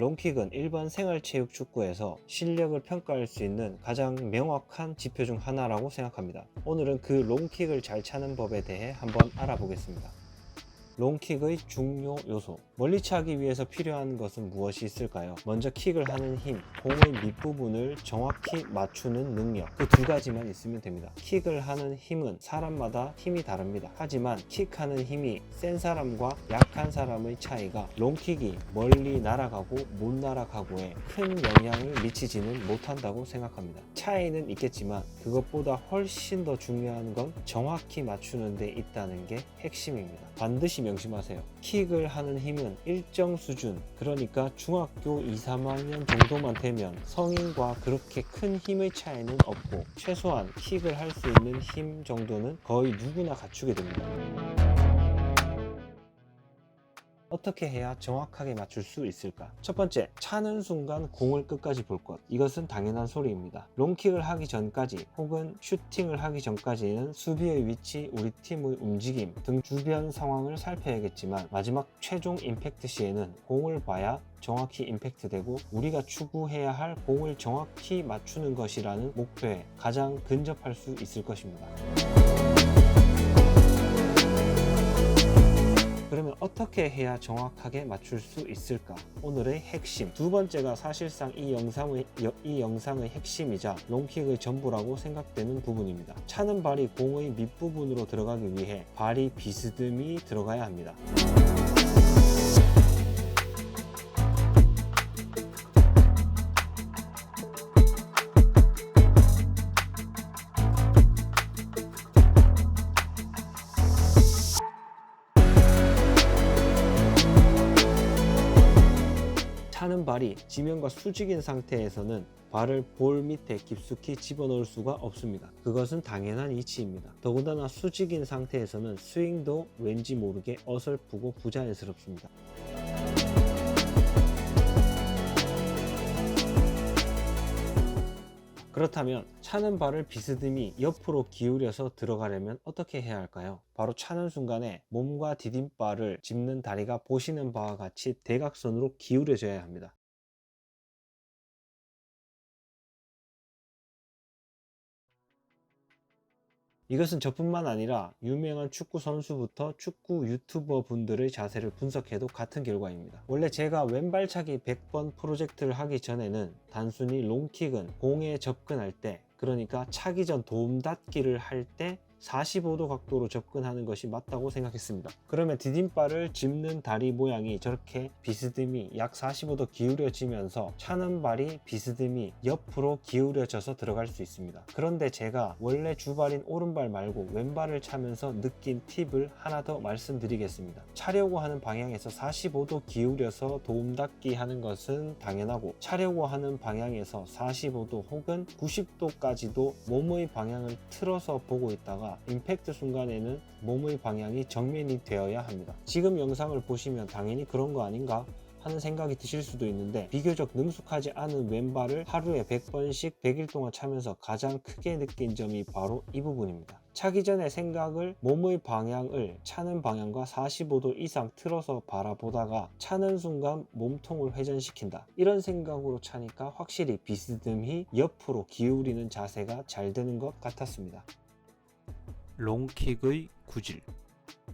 롱킥은 일반 생활체육 축구에서 실력을 평가할 수 있는 가장 명확한 지표 중 하나라고 생각합니다. 오늘은 그 롱킥을 잘 차는 법에 대해 한번 알아보겠습니다. 롱킥의 중요 요소. 멀리 차기 위해서 필요한 것은 무엇이 있을까요? 먼저 킥을 하는 힘, 공의 밑부분을 정확히 맞추는 능력. 그 두 가지만 있으면 됩니다. 킥을 하는 힘은 사람마다 힘이 다릅니다. 하지만 킥하는 힘이 센 사람과 약한 사람의 차이가 롱킥이 멀리 날아가고 못 날아가고에 큰 영향을 미치지는 못한다고 생각합니다. 차이는 있겠지만 그것보다 훨씬 더 중요한 건 정확히 맞추는 데 있다는 게 핵심입니다. 반드시 명심하세요. 킥을 하는 힘은 일정 수준, 그러니까 중학교 2, 3학년 정도만 되면 성인과 그렇게 큰 힘의 차이는 없고 최소한 킥을 할 수 있는 힘 정도는 거의 누구나 갖추게 됩니다. 어떻게 해야 정확하게 맞출 수 있을까? 첫 번째, 차는 순간 공을 끝까지 볼 것. 이것은 당연한 소리입니다. 롱킥을 하기 전까지 혹은 슈팅을 하기 전까지는 수비의 위치, 우리 팀의 움직임 등 주변 상황을 살펴야겠지만 마지막 최종 임팩트 시에는 공을 봐야 정확히 임팩트되고 우리가 추구해야 할 공을 정확히 맞추는 것이라는 목표에 가장 근접할 수 있을 것입니다. 그러면 어떻게 해야 정확하게 맞출 수 있을까? 오늘의 핵심. 두 번째가 사실상 이 영상의 핵심이자 롱킥의 전부라고 생각되는 부분입니다. 차는 발이 공의 밑부분으로 들어가기 위해 발이 비스듬히 들어가야 합니다. 차는 발이 지면과 수직인 상태에서는 발을 볼 밑에 깊숙이 집어넣을 수가 없습니다. 그것은 당연한 이치입니다. 더군다나 수직인 상태에서는 스윙도 왠지 모르게 어설프고 부자연스럽습니다. 그렇다면 차는 발을 비스듬히 옆으로 기울여서 들어가려면 어떻게 해야 할까요? 바로 차는 순간에 몸과 디딤발을 짚는 다리가 보시는 바와 같이 대각선으로 기울여져야 합니다. 이것은 저뿐만 아니라 유명한 축구 선수부터 축구 유튜버 분들의 자세를 분석해도 같은 결과입니다. 원래 제가 왼발차기 100번 프로젝트를 하기 전에는 단순히 롱킥은 공에 접근할 때, 그러니까 차기 전 도움닫기를 할 때 45도 각도로 접근하는 것이 맞다고 생각했습니다. 그러면 디딤발을 짚는 다리 모양이 저렇게 비스듬히 약 45도 기울여지면서 차는 발이 비스듬히 옆으로 기울여져서 들어갈 수 있습니다. 그런데 제가 원래 주발인 오른발 말고 왼발을 차면서 느낀 팁을 하나 더 말씀드리겠습니다. 차려고 하는 방향에서 45도 기울여서 도움닫기 하는 것은 당연하고, 차려고 하는 방향에서 45도 혹은 90도까지도 몸의 방향을 틀어서 보고 있다가 임팩트 순간에는 몸의 방향이 정면이 되어야 합니다. 지금 영상을 보시면 당연히 그런 거 아닌가 하는 생각이 드실 수도 있는데, 비교적 능숙하지 않은 왼발을 하루에 100번씩 100일 동안 차면서 가장 크게 느낀 점이 바로 이 부분입니다. 차기 전에 생각을 몸의 방향을 차는 방향과 45도 이상 틀어서 바라보다가 차는 순간 몸통을 회전시킨다, 이런 생각으로 차니까 확실히 비스듬히 옆으로 기울이는 자세가 잘 되는 것 같았습니다. 롱킥의 구질.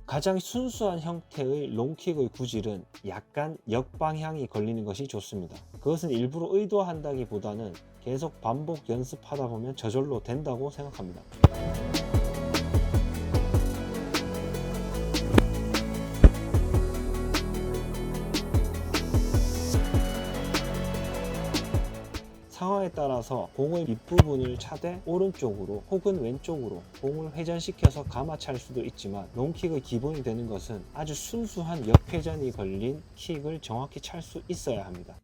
가장 순수한 형태의 롱킥의 구질은 약간 역방향이 걸리는 것이 좋습니다. 그것은 일부러 의도한다기보다는 계속 반복 연습하다 보면 저절로 된다고 생각합니다. 상황에 따라서 공의 밑부분을 차되 오른쪽으로 혹은 왼쪽으로 공을 회전시켜서 감아 찰 수도 있지만, 롱킥의 기본이 되는 것은 아주 순수한 역회전이 걸린 킥을 정확히 찰 수 있어야 합니다.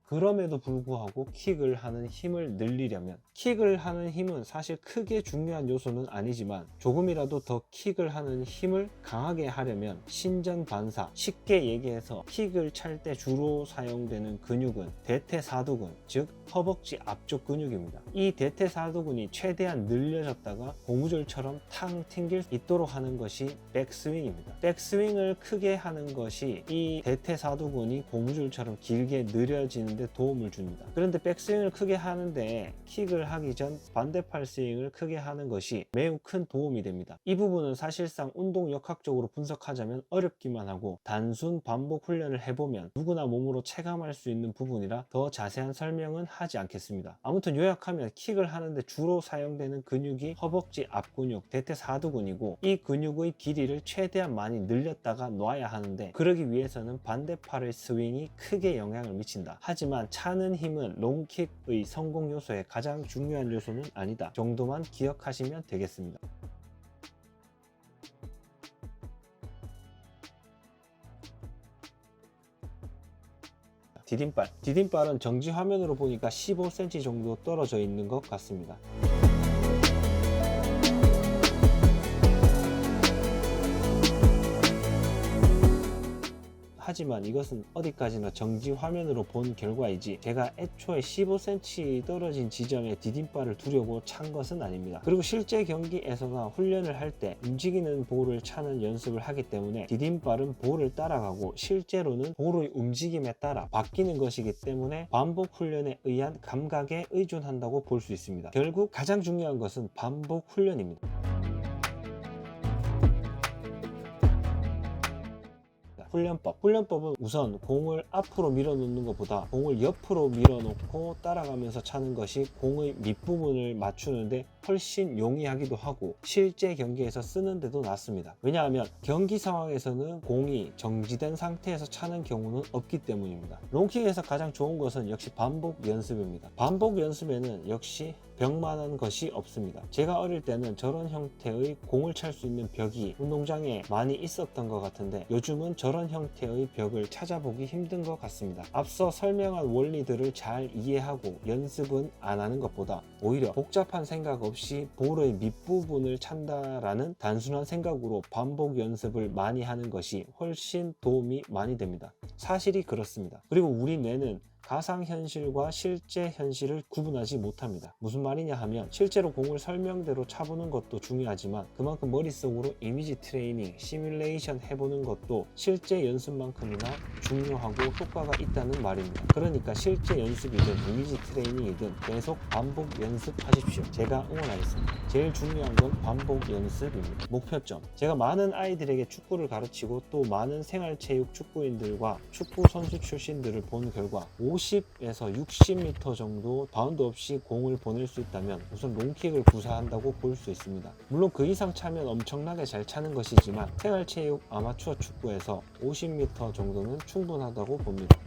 그럼에도 불구하고 킥을 하는 힘을 늘리려면, 킥을 하는 힘은 사실 크게 중요한 요소는 아니지만 조금이라도 더 킥을 하는 힘을 강하게 하려면 신전 반사, 쉽게 얘기해서 킥을 찰 때 주로 사용되는 근육은 대퇴사두근, 즉 허벅지 앞쪽 근육입니다. 이 대퇴사두근이 최대한 늘려졌다가 고무줄처럼 탕 튕길 수 있도록 하는 것이 백스윙입니다. 백스윙을 크게 하는 것이 이 대퇴사두근이 고무줄처럼 길게 느려지는 데 도움을 줍니다. 그런데 백스윙을 크게 하는데 킥을 하기 전 반대팔 스윙을 크게 하는 것이 매우 큰 도움이 됩니다. 이 부분은 사실상 운동 역학적으로 분석하자면 어렵기만 하고 단순 반복 훈련을 해보면 누구나 몸으로 체감할 수 있는 부분이라 더 자세한 설명은 하지 않겠습니다. 아무튼 요약하면 킥을 하는데 주로 사용되는 근육이 허벅지 앞근육 대퇴사두근이고, 이 근육의 길이를 최대한 많이 늘렸다가 놔야 하는데 그러기 위해서는 반대팔의 스윙이 크게 영향을 미친다. 하지만 차는 힘은 롱킥의 성공 요소의 가장 중요한 요소는 아니다 정도만 기억하시면 되겠습니다. 디딤발은 정지 화면으로 보니까 15cm 정도 떨어져 있는 것 같습니다. 하지만 이것은 어디까지나 정지 화면으로 본 결과이지 제가 애초에 15cm 떨어진 지점에 디딤발을 두려고 찬 것은 아닙니다. 그리고 실제 경기에서나 훈련을 할 때 움직이는 볼을 차는 연습을 하기 때문에 디딤발은 볼을 따라가고 실제로는 볼의 움직임에 따라 바뀌는 것이기 때문에 반복 훈련에 의한 감각에 의존한다고 볼 수 있습니다. 결국 가장 중요한 것은 반복 훈련입니다. 훈련법은 우선 공을 앞으로 밀어놓는 것보다 공을 옆으로 밀어놓고 따라가면서 차는 것이 공의 밑부분을 맞추는데 훨씬 용이하기도 하고 실제 경기에서 쓰는데도 낫습니다. 왜냐하면 경기 상황에서는 공이 정지된 상태에서 차는 경우는 없기 때문입니다. 롱킥에서 가장 좋은 것은 역시 반복 연습입니다. 반복 연습에는 역시 벽만한 것이 없습니다. 제가 어릴 때는 저런 형태의 공을 찰 수 있는 벽이 운동장에 많이 있었던 것 같은데 요즘은 저런 형태의 벽을 찾아보기 힘든 것 같습니다. 앞서 설명한 원리들을 잘 이해하고 연습은 안 하는 것보다 오히려 복잡한 생각 없이 볼의 밑부분을 찬다라는 단순한 생각으로 반복 연습을 많이 하는 것이 훨씬 도움이 많이 됩니다. 사실이 그렇습니다. 그리고 우리 뇌는 가상현실과 실제 현실을 구분하지 못합니다. 무슨 말이냐 하면 실제로 공을 설명대로 차보는 것도 중요하지만 그만큼 머릿속으로 이미지 트레이닝, 시뮬레이션 해보는 것도 실제 연습만큼이나 중요하고 효과가 있다는 말입니다. 그러니까 실제 연습이든 이미지 트레이닝이든 계속 반복 연습하십시오. 제가 응원하겠습니다. 제일 중요한 건 반복 연습입니다. 목표점. 제가 많은 아이들에게 축구를 가르치고 또 많은 생활체육 축구인들과 축구 선수 출신들을 본 결과 50에서 60m 정도 바운드 없이 공을 보낼 수 있다면 우선 롱킥을 구사한다고 볼 수 있습니다. 물론 그 이상 차면 엄청나게 잘 차는 것이지만 생활체육 아마추어 축구에서 50m 정도는 충분하다고 봅니다.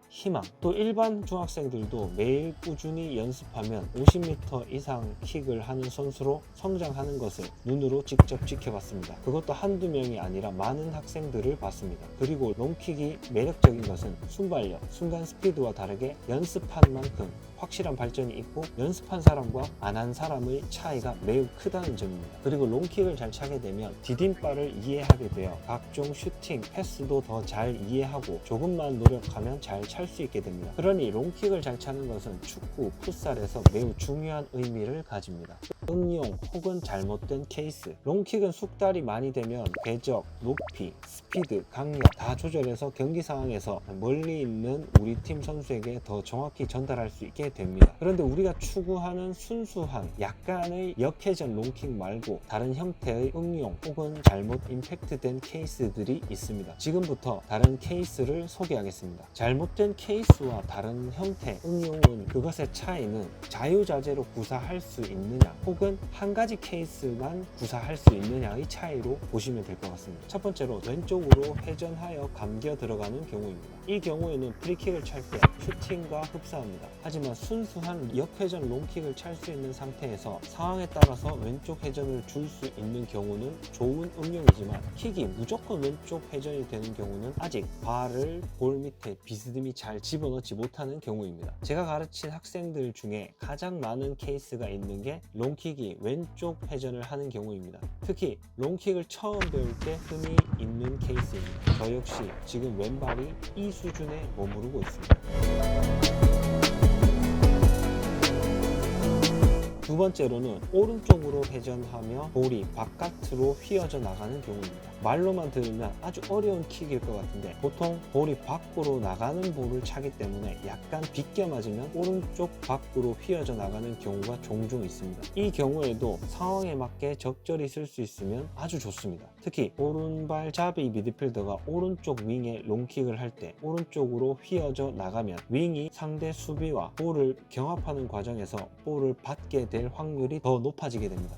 희망. 또 일반 중학생들도 매일 꾸준히 연습하면 50m 이상 킥을 하는 선수로 성장하는 것을 눈으로 직접 지켜봤습니다. 그것도 한두 명이 아니라 많은 학생들을 봤습니다. 그리고 롱킥이 매력적인 것은 순발력, 순간 스피드와 다르게 연습한 만큼 확실한 발전이 있고 연습한 사람과 안 한 사람의 차이가 매우 크다는 점입니다. 그리고 롱킥을 잘 차게 되면 디딤발을 이해하게 되어 각종 슈팅, 패스도 더 잘 이해하고 조금만 노력하면 잘 찰 수 있게 됩니다. 그러니 롱킥을 잘 차는 것은 축구, 풋살에서 매우 중요한 의미를 가집니다. 응용 혹은 잘못된 케이스. 롱킥은 숙달이 많이 되면 궤적, 높이, 스피드, 강약 다 조절해서 경기 상황에서 멀리 있는 우리 팀 선수에게 더 정확히 전달할 수 있게 됩니다. 그런데 우리가 추구하는 순수한 약간의 역회전 롱킥 말고 다른 형태의 응용 혹은 잘못 임팩트된 케이스들이 있습니다. 지금부터 다른 케이스를 소개하겠습니다. 잘못된 케이스와 다른 형태 응용은 그것의 차이는 자유자재로 구사할 수 있느냐 혹은 한 가지 케이스만 구사할 수 있느냐의 차이로 보시면 될 것 같습니다. 첫 번째로 왼쪽으로 회전하여 감겨 들어가는 경우입니다. 이 경우에는 프리킥을 찰 때 슈팅과 흡사합니다. 하지만 순수한 역회전 롱킥을 찰 수 있는 상태에서 상황에 따라서 왼쪽 회전을 줄 수 있는 경우는 좋은 응용이지만 킥이 무조건 왼쪽 회전이 되는 경우는 아직 발을 볼 밑에 비스듬히 잘 집어넣지 못하는 경우입니다. 제가 가르친 학생들 중에 가장 많은 케이스가 있는 게 롱킥이 왼쪽 회전을 하는 경우입니다. 특히 롱킥을 처음 배울 때 흠이 있는 케이스입니다. 저 역시 지금 왼발이 이 수준에 머무르고 있습니다. 두 번째로는 오른쪽으로 회전하며 볼이 바깥으로 휘어져 나가는 경우입니다. 말로만 들으면 아주 어려운 킥일 것 같은데 보통 볼이 밖으로 나가는 볼을 차기 때문에 약간 비껴 맞으면 오른쪽 밖으로 휘어져 나가는 경우가 종종 있습니다. 이 경우에도 상황에 맞게 적절히 쓸 수 있으면 아주 좋습니다. 특히 오른발잡이 미드필더가 오른쪽 윙에 롱킥을 할 때 오른쪽으로 휘어져 나가면 윙이 상대 수비와 볼을 경합하는 과정에서 볼을 받게 될 확률이 더 높아지게 됩니다.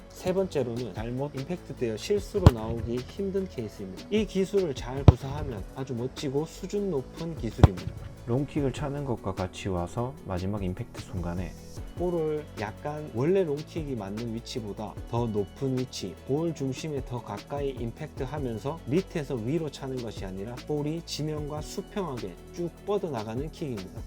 세 번째로는 잘못 임팩트되어 실수로 나오기 힘든 케이스입니다. 이 기술을 잘 구사하면 아주 멋지고 수준 높은 기술입니다. 롱킥을 차는 것과 같이 와서 마지막 임팩트 순간에 볼을 약간 원래 롱킥이 맞는 위치보다 더 높은 위치, 볼 중심에 더 가까이 임팩트 하면서 밑에서 위로 차는 것이 아니라 볼이 지면과 수평하게 쭉 뻗어나가는 킥입니다.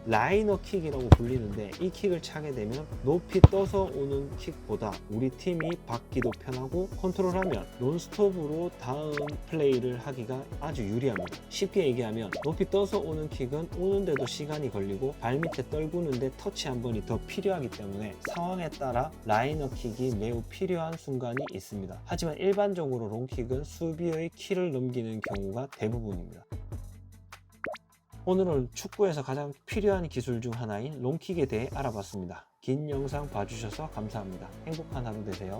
라이너 킥이라고 불리는데 이 킥을 차게 되면 높이 떠서 오는 킥보다 우리 팀이 받기도 편하고 컨트롤하면 논스톱으로 다음 플레이를 하기가 아주 유리합니다. 쉽게 얘기하면 높이 떠서 오는 킥은 오는데도 시간이 걸리고 발밑에 떨구는데 터치 한 번이 더 필요하기 때문에 상황에 따라 라이너 킥이 매우 필요한 순간이 있습니다. 하지만 일반적으로 롱킥은 수비의 키를 넘기는 경우가 대부분입니다. 오늘은 축구에서 가장 필요한 기술 중 하나인 롱킥에 대해 알아봤습니다. 긴 영상 봐주셔서 감사합니다. 행복한 하루 되세요.